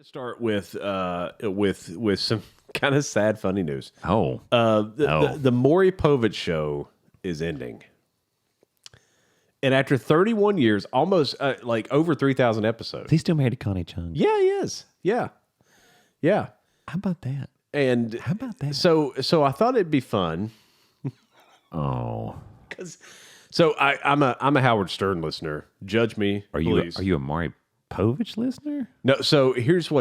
Start with some kind of sad, funny news. The Maury Povich show is ending, and after 31 years, almost like over 3,000 episodes. He's still married to Connie Chung. Yeah, he is. Yeah. How about that? And how about that? So I thought it'd be fun. So I'm a Howard Stern listener. Judge me, please. Are you a Maury Povich listener? No. So here's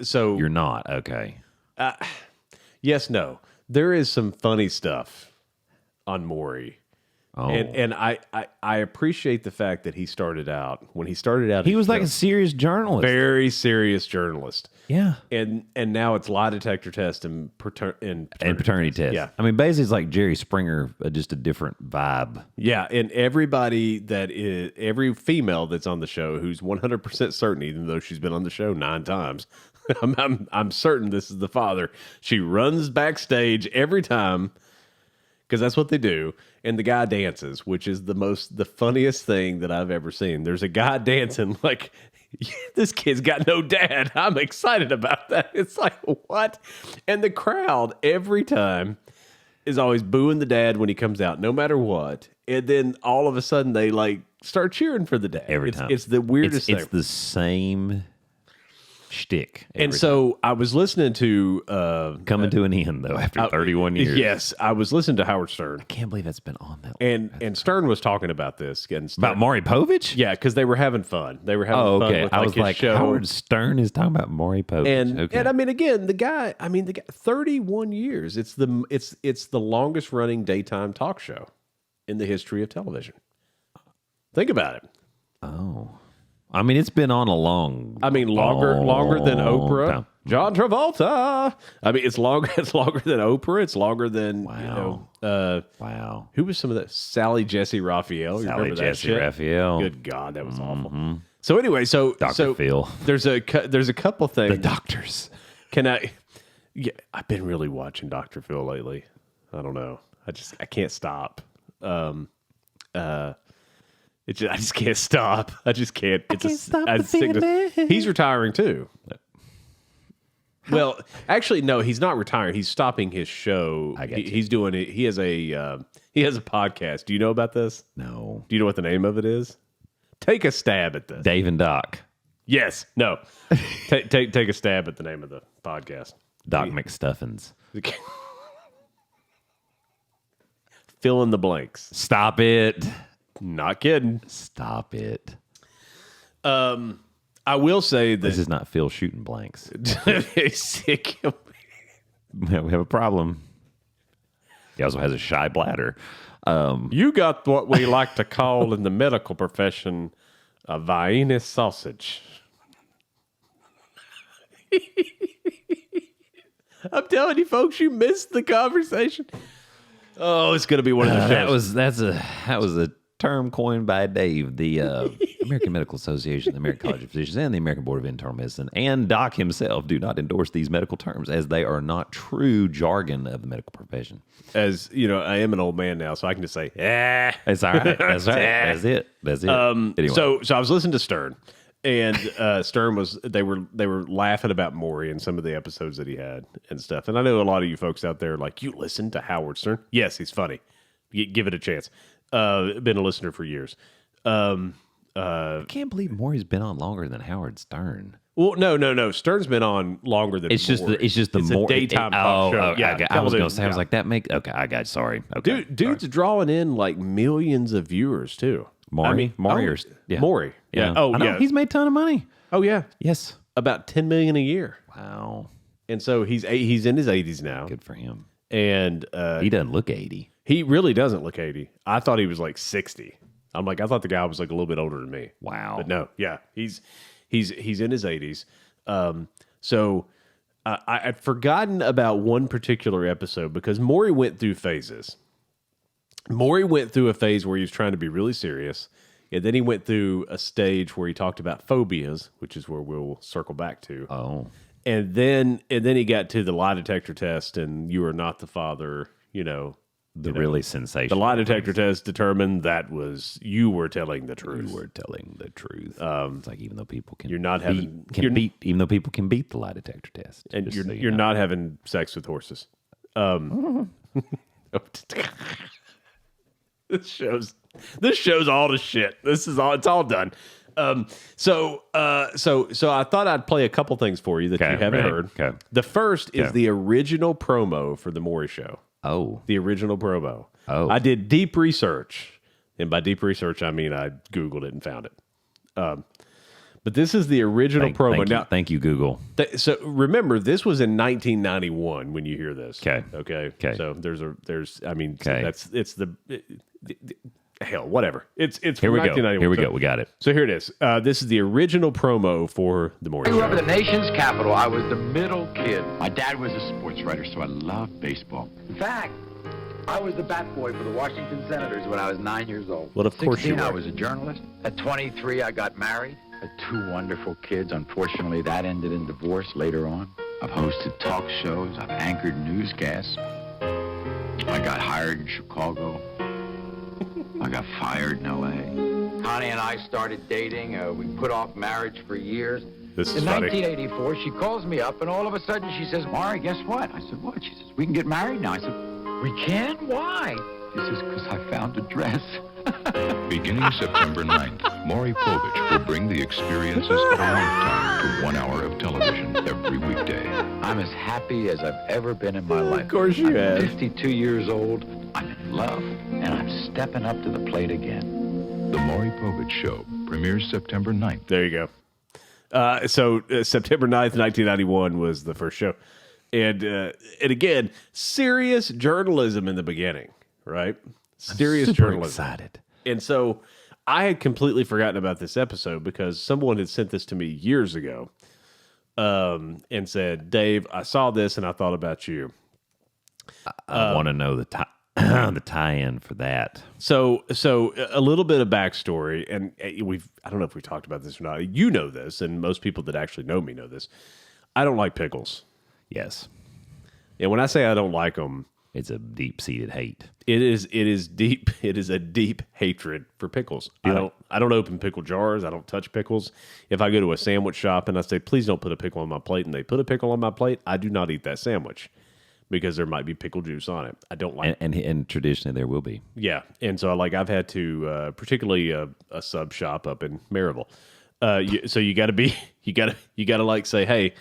so you're not okay. Yes, no. There is some funny stuff on Maury. Oh. And I appreciate the fact that he started out he was like a serious journalist. Very serious journalist. Yeah. And now it's lie detector test and paternity test. Yeah. I mean, basically it's like Jerry Springer, just a different vibe. Yeah, and every female that's on the show who's 100% certain, even though she's been on the show 9 times, I'm certain this is the father. She runs backstage every time because that's what they do. And the guy dances, which is the funniest thing that I've ever seen. There's a guy dancing like, this kid's got no dad. I'm excited about that. It's like, what? And the crowd every time is always booing the dad when he comes out, no matter what. And then all of a sudden they like start cheering for the dad. Every time. It's the weirdest thing. It's the same shtick. And so I was listening to coming to an end though after 31 years. Yes, I was listening to Howard Stern. I can't believe that's been on that long. And Stern was talking about this about Maury Povich. Yeah, because they were having fun. They were having fun with I was like, show. Howard Stern is talking about Maury Povich. And I mean, again, the guy 31 years. It's the longest running daytime talk show in the history of television. Think about it. Oh. I mean, it's been on a long. I mean, longer than Oprah, time. John Travolta. I mean, it's longer than Oprah. It's longer than wow. Who was some of that? Sally Jesse Raphael. You remember that shit? Raphael. Good God, that was awful. So anyway, Dr. Phil. There's a couple things. The doctors. I've been really watching Dr. Phil lately. I don't know. I can't stop. I just can't stop. I just can't. I can't stop the feeling. He's retiring too. Well, actually, no, he's not retiring. He's stopping his show. He's doing it. He has a podcast. Do you know about this? No. Do you know what the name of it is? Take a stab at this. Dave and Doc. Yes. No. Take a stab at the name of the podcast. Doc McStuffins. Fill in the blanks. Stop it. Not kidding. Stop it. I will say that this is not Phil shooting blanks. We have a problem. He also has a shy bladder. You got what we like to call in the medical profession a Vienna sausage. I'm telling you, folks, you missed the conversation. Oh, it's going to be one of the shows. That was a term coined by Dave, the American Medical Association, the American College of Physicians, and the American Board of Internal Medicine, and Doc himself do not endorse these medical terms as they are not true jargon of the medical profession. As you know, I am an old man now, so I can just say, It's all right. That's right. That's it. Anyway. So I was listening to Stern, and Stern they were laughing about Maury and some of the episodes that he had and stuff. And I know a lot of you folks out there are like, you listen to Howard Stern? Yes, he's funny. Give it a chance. Been a listener for years. I can't believe Maury's been on longer than Howard Stern. Well, no. Stern's been on longer than it's just Maury. It's a daytime talk show. Yeah, I was going to say, I was like, that make okay. I got sorry. Okay, dude's drawing in like millions of viewers too. Maury. Maury. Yeah. Oh, yeah. He's made a ton of money. Oh, yeah. Yes, about $10 million a year. Wow. And so he's in his 80s now. Good for him. And he doesn't look 80. He really doesn't look 80. I thought he was like 60. I'm like, I thought the guy was like a little bit older than me. Wow. But no, yeah, he's in his 80s. So I'd forgotten about one particular episode because Maury went through phases. Maury went through a phase where he was trying to be really serious, and then he went through a stage where he talked about phobias, which is where we'll circle back to. Oh. And then he got to the lie detector test, and you are not the father, really sensational. The lie detector test determined that was you were telling the truth. You were telling the truth. It's like even though people can, You're not having even though people can beat the lie detector test, and just you're so you you're know. not having sex with horses. This shows all the shit. It's all done. So I thought I'd play a couple things for you that you haven't heard. Okay. The first is the original promo for the Maury Show. Oh, The original promo. Oh. I did deep research, and by deep research I mean I Googled it and found it. But this is the original promo. Thank you, Google. So remember, this was in 1991 when you hear this. Okay. So Okay. Hell, whatever. It's Here from we go. 1991. Here we go. We got it. So here it is. This is the original promo for the Maury I grew up in Show. the nation's capital. I was the middle kid. My dad was a sports writer, so I loved baseball. In fact, I was the bat boy for the Washington Senators when I was 9 years old. Well, of course you 16, I were. was a journalist. At 23, I got married. I had 2 wonderful kids. Unfortunately, that ended in divorce later on. I've hosted talk shows. I've anchored newscasts. I got hired in Chicago. I got fired in L.A. Connie and I started dating. We put off marriage for years. This is In funny. 1984, she calls me up, and all of a sudden she says, Maury, guess what? I said, what? She says, we can get married now. I said, we can? Why? she says, because I found a dress. Beginning September 9th, Maury Povich will bring the experiences of a lifetime to 1 hour of television every weekday. I'm as happy as I've ever been in my life. Of course you I'm have. 52 years old. I'm in love, and I'm stepping up to the plate again. The Maury Povich Show premieres September 9th. There you go. September 9th, 1991 was the first show. And again, serious journalism in the beginning, right? Serious Super journalism. excited. And so I had completely forgotten about this episode because someone had sent this to me years ago and said, Dave, I saw this and I thought about you. I want to know the the tie-in for that. So a little bit of backstory, and I don't know if we talked about this or not. You know this, and most people that actually know me know this. I don't like pickles. Yes, And when I say I don't like them, it's a deep-seated hate. it is deep. It is a deep hatred for pickles. I don't open pickle jars. I don't touch pickles. If I go to a sandwich shop and I say, please don't put a pickle on my plate, and they put a pickle on my plate, I do not eat that sandwich because there might be pickle juice on it. I don't like. And traditionally there will be. Yeah, and so I've had to, particularly a sub shop up in Maryville. So you got to like say, hey,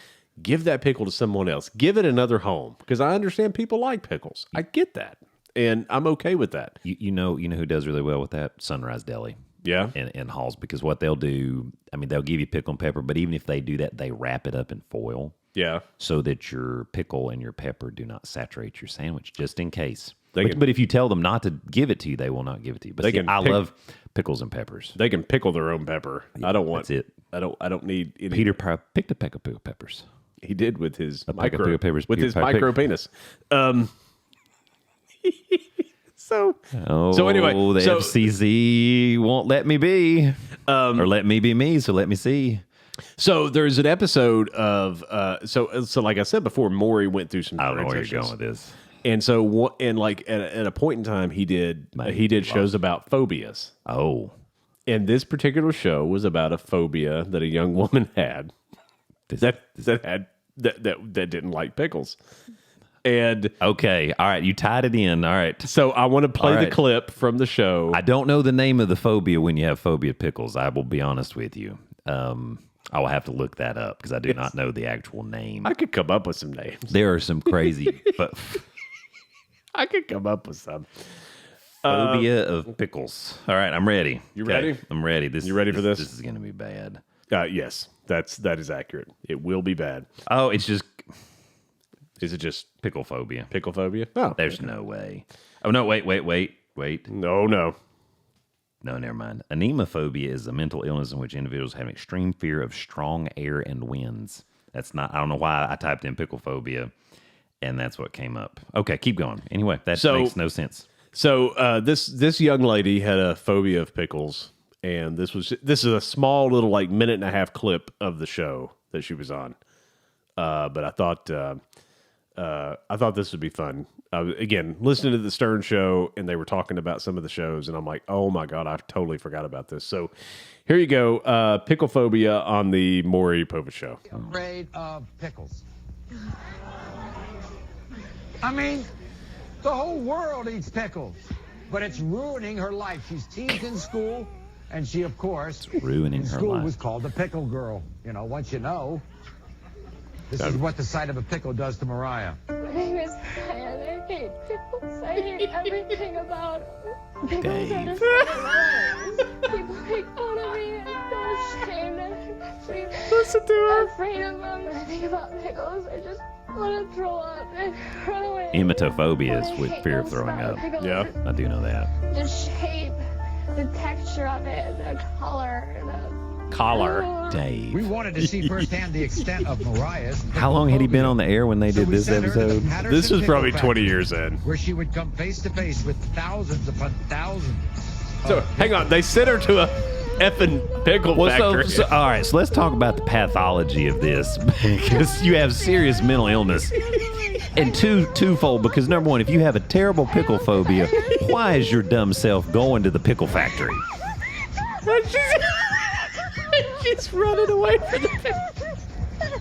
give that pickle to someone else. Give it another home because I understand people like pickles. I get that, and I'm okay with that. You know who does really well with that? Sunrise Deli. Yeah, In Halls, because what they'll do, I mean, they'll give you pickle and pepper, but even if they do that, they wrap it up in foil yeah. so that your pickle and your pepper do not saturate your sandwich, just in case. They can- But if you tell them not to give it to you, they will not give it to you. But They see, can I pick- love pickles and peppers. They can pickle their own pepper. I don't want That's it. I don't need any. Peter picked a peck of peppers. He did with his pack of pickle peppers, with Peter his Piper micro pick. penis. So Oh, So anyway, the so- FCC won't let me be, or let me be me. So let me see. So there's an episode of so like I said before, Maury went through some I don't know where you're transitions. going with this. And so like at a point in time he did shows about phobias. Oh, And this particular show was about a phobia that a young woman had that didn't like pickles. And okay. All right. You tied it in. All right. so I want to play All the right. clip from the show. I don't know the name of the phobia when you have phobia pickles. I will be honest with you. I will have to look that up because I do not know the actual name. I could come up with some names. There are some crazy I could come up with some. phobia of pickles. All right, I'm ready. You Okay, ready? I'm ready. You ready for this? This is going to be bad. Yes, that is accurate. It will be bad. Oh, it's just Is it just pickle phobia. pickle phobia? No, There's no way. Oh no! Wait. no. No, never mind. Anemophobia is a mental illness in which individuals have extreme fear of strong air and winds. That's not. I don't know why I typed in pickle phobia, and that's what came up. Okay, keep going. Anyway, that makes no sense. So this young lady had a phobia of pickles, and this is a small little like minute and a half clip of the show that she was on. But I thought I thought this would be fun. Again, listening to the Stern Show, and they were talking about some of the shows, and I'm like, oh my God, I totally forgot about this. So here you go. Pickle phobia on the Maury Povich Show. Afraid of pickles. I mean, the whole world eats pickles, but it's ruining her life. She's teased in school, and she, of course, ruining in her school life. was called the pickle girl. You know, once you know, this is what the sight of a pickle does to Mariah. My name is Ryan. I hate pickles. I hate everything about them. Pickles are just my lives. People make fun of me and I'm ashamed. I'm actually afraid of them. When I think about pickles, I just want to throw up and run away. Emetophobia is with fear of throwing up. Yeah. I do know that. The shape, the texture of it, the color, Dave. We wanted to see firsthand the extent of Mariah's. How long had he been on the air when they did this episode? This was probably 20 years in. Where she would come face to face with thousands upon thousands. So hang on, they sent her to a effing pickle factory. All right, so let's talk about the pathology of this because you have serious mental illness. And twofold, because number one, if you have a terrible pickle phobia, why is your dumb self going to the pickle factory? She's running away from the pickle.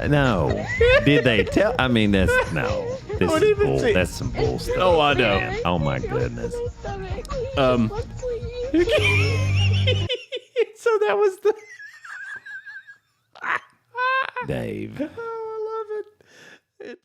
No. Did they tell? I mean, that's no. This is bull. That's some bull stuff. Oh, I know. Man. Oh my goodness. So that was the Dave. Oh, I love it.